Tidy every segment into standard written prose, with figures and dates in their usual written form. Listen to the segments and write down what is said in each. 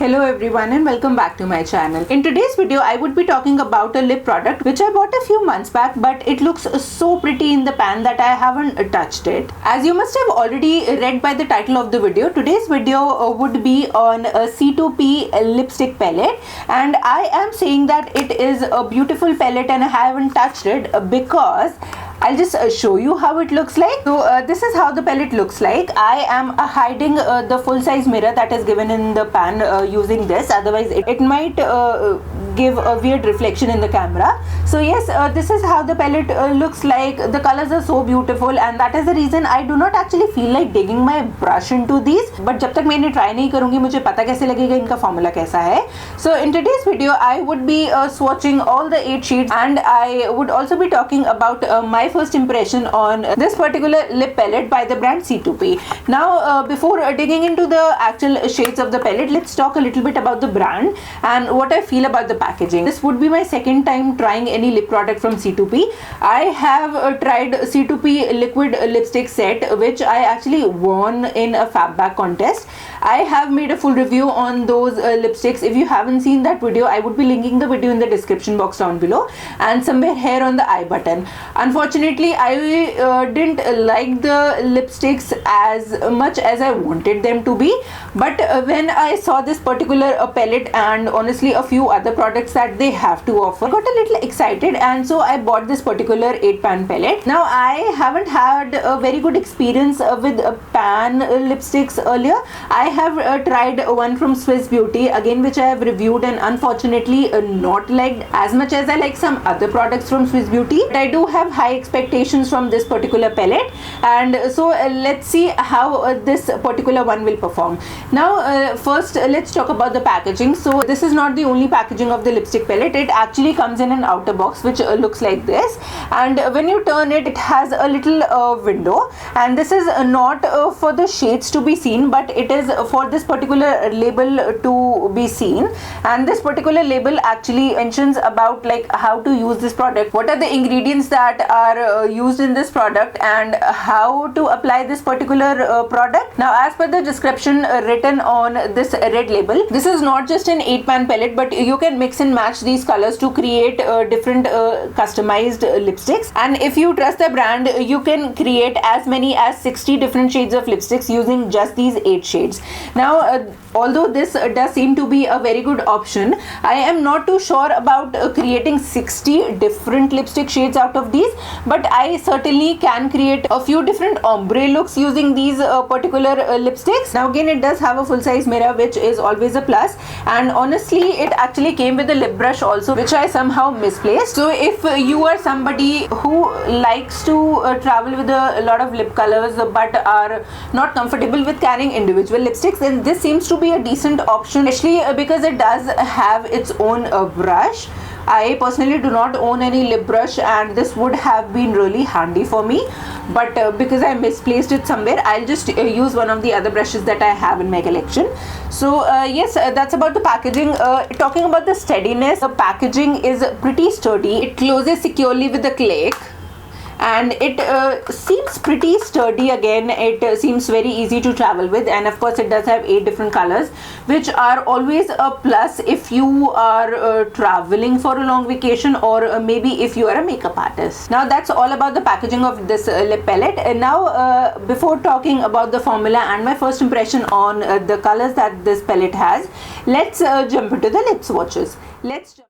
Hello everyone and welcome back to my channel. In today's video I would be talking about a lip product which I bought a few months back, but it looks so pretty in the pan that I haven't touched it. As you must have already read by the title of the video, today's video would be on a C2P lipstick palette, and I am saying that it is a beautiful palette and I haven't touched it because I'll just show you how it looks like. So this is how the palette looks like. I am hiding the full size mirror that is given in the pan using this, otherwise it might give a weird reflection in the camera. So yes, this is how the palette looks like. The colors are so beautiful and that is the reason I do not actually feel like digging my brush into these. But जब तक मैं इन्हें try नहीं करूँगी मुझे पता कैसे लगेगा इनका formula कैसा है. So in today's video I would be swatching all the 8 shades, and I would also be talking about my first impression on this particular lip palette by the brand C2P. Now before digging into the actual shades of the palette, let's talk a little bit about the brand and what I feel about the packaging. This would be my second time trying any lip product from C2P. I have tried C2P liquid lipstick set, which I actually won in a fab bag contest. I have made a full review on those lipsticks. If you haven't seen that video, I would be linking the video in the description box down below and somewhere here on the I button. Unfortunately, I didn't like the lipsticks as much as I wanted them to be, but when I saw this particular palette and honestly a few other products that they have to offer, I got a little excited, and so I bought this particular 8-pan palette. Now I haven't had a very good experience with pan lipsticks earlier. I have tried one from Swiss Beauty again, which I have reviewed and unfortunately not liked as much as I like some other products from Swiss Beauty. But I do have high expectations from this particular palette, and so let's see how this particular one will perform. Now first let's talk about the packaging. So this is not the only packaging of the lipstick palette. It actually comes in an outer box which looks like this, and when you turn it, it has a little window, and this is not for the shades to be seen, but it is for this particular label to be seen. And this particular label actually mentions about like how to use this product, what are the ingredients that are used in this product, and how to apply this particular product. Now as per the description written on this red label, this is not just an 8-pan palette, but you can mix and match these colors to create different customized lipsticks. And if you trust the brand, you can create as many as 60 different shades of lipsticks using just these 8 shades. Now although this does seem to be a very good option, I am not too sure about creating 60 different lipstick shades out of these, but I certainly can create a few different ombre looks using these particular lipsticks. Now again, it does have a full size mirror, which is always a plus, and honestly it actually came with a lip brush also, which I somehow misplaced. So if you are somebody who likes to travel with a lot of lip colors but are not comfortable with carrying individual lipsticks, then this seems to be a decent option, especially because it does have its own brush. I personally do not own any lip brush, and this would have been really handy for me, but because I misplaced it somewhere, I'll just use one of the other brushes that I have in my collection. So yes, that's about the packaging. Talking about the steadiness, the packaging is pretty sturdy. It closes securely with a click, and it seems pretty sturdy. Again, it seems very easy to travel with, and of course it does have 8 different colors, which are always a plus if you are traveling for a long vacation, or maybe if you are a makeup artist. Now that's all about the packaging of this lip palette. And now before talking about the formula and my first impression on the colors that this palette has, let's jump into the lip swatches. Let's jump.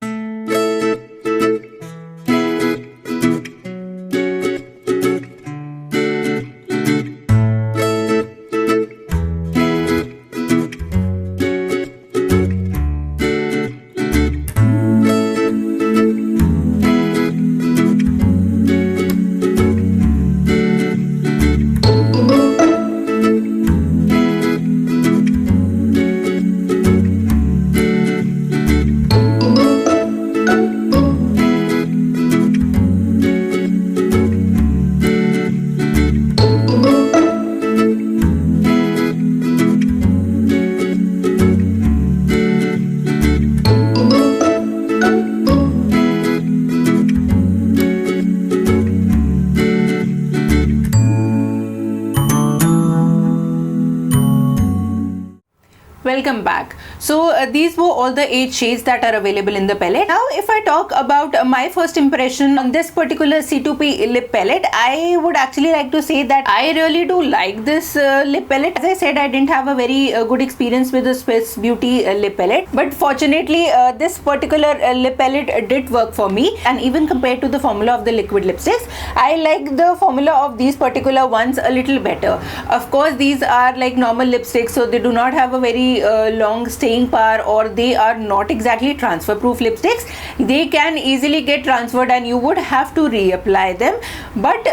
Welcome back. So these were all the 8 shades that are available in the palette. Now if I talk about my first impression on this particular C2P lip palette, I would actually like to say that I really do like this lip palette. As I said, I didn't have a very good experience with the Swiss Beauty lip palette, but fortunately this particular lip palette did work for me, and even compared to the formula of the liquid lipsticks, I like the formula of these particular ones a little better. Of course, these are like normal lipsticks, so they do not have a very long staying power, or they are not exactly transfer proof lipsticks. They can easily get transferred and you would have to reapply them, but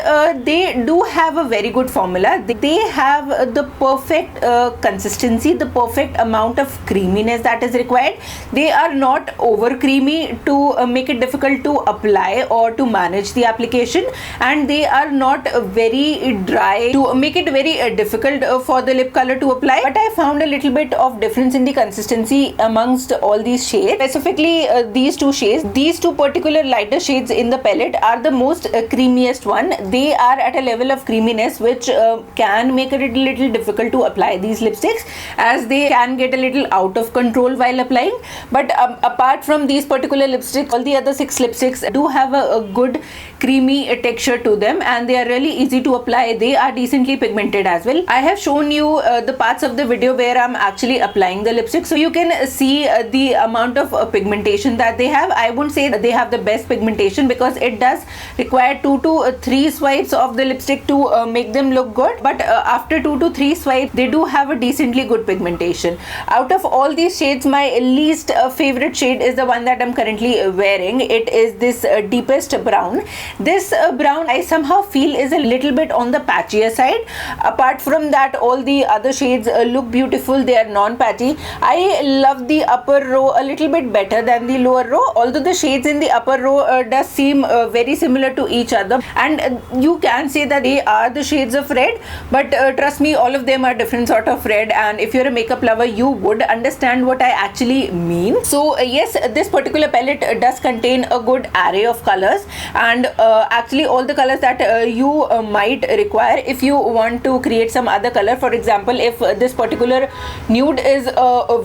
they do have a very good formula. They have the perfect consistency, the perfect amount of creaminess that is required. They are not over creamy to make it difficult to apply or to manage the application, and they are not very dry to make it very difficult for the lip color to apply. But I found a little bit of difference in the consistency amongst all these shades, specifically these two shades. These two particular lighter shades in the palette are the most creamiest one. They are at a level of creaminess which can make it a little difficult to apply these lipsticks, as they can get a little out of control while applying. But apart from these particular lipsticks, all the other 6 lipsticks do have a good creamy texture to them, and they are really easy to apply. They are decently pigmented as well. I have shown you the parts of the video where I'm actually applying the lipstick, so you can see the amount of pigmentation that they have. I won't say that they have the best pigmentation, because it does require 2 to 3 swipes of the lipstick to make them look good, but after 2 to 3 swipes they do have a decently good pigmentation. Out of all these shades, my least favorite shade is the one that I'm currently wearing. It is this deepest brown. This brown I somehow feel is a little bit on the patchier side. Apart from that, all the other shades look beautiful. They are non-patchy. I love the upper row a little bit better than the lower row, although the shades in the upper row does seem very similar to each other, and you can say that they are the shades of red, but trust me, all of them are different sort of red, and if you're a makeup lover you would understand what I actually mean. So yes, this particular palette does contain a good array of colors, and actually all the colors that you might require if you want to create some other color. For example, if this particular nude is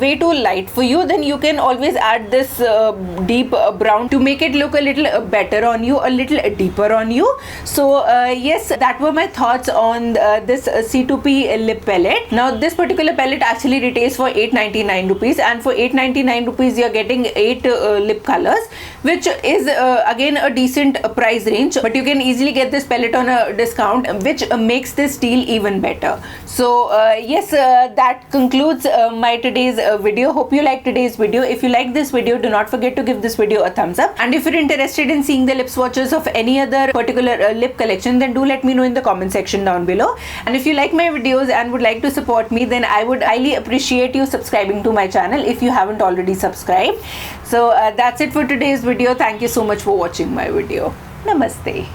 way too light for you, then you can always add this deep brown to make it look a little better on you, a little deeper on you. So yes, that were my thoughts on this C2P lip palette. Now this particular palette actually retails for 899 rupees, and for 899 rupees you're getting 8 lip colors, which is again a decent price range, but you can easily get this palette on a discount, which makes this deal even better. So yes, that concludes my today's video. Hope you liked today's video. If you like this video, do not forget to give this video a thumbs up, and if you're interested in seeing the lip swatches of any other particular lip collection, then do let me know in the comment section down below. And if you like my videos and would like to support me, then I would highly appreciate you subscribing to my channel if you haven't already subscribed. So that's it for today's video. Thank you so much for watching my video. Namaste.